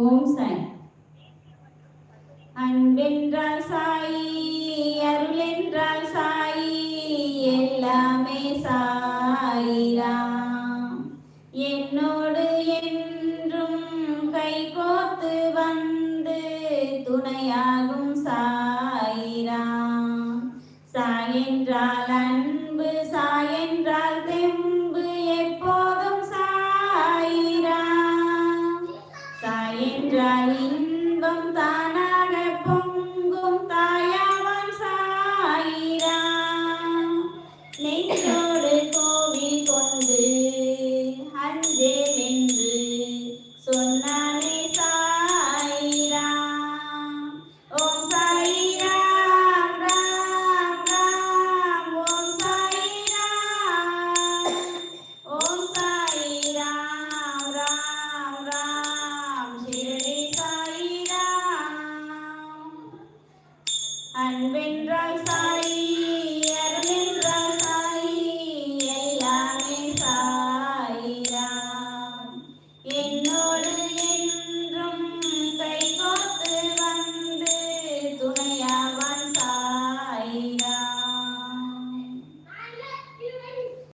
ஓம் சாய். அன்பென்றால் சாயி, அருள் என்றால் சாயி, எல்லாமே சாயிராம். என்னோடு என்றும் கைகோத்து வந்து துணையாகும் சாயிராம். சாய் என்றால் அன்பு, சாய் என்றால் தெம்பு, எப்போதும் சாயிராம். சாய் என்றால் இன்பம் தானாக பொங்கும் தாயாவான் சாயிராம். நெஞ்சோடு கோவில் கொண்டு அஞ்சேல் என்று சொன்னானே சாயிராம். ஓம் சாயிராம், ராம் ராம், ஓம் சாயிராம். ஓம் சாயிராம், ராம் ராம், ஷிரடி சாயிராம். அன்பென்றால் சாயி,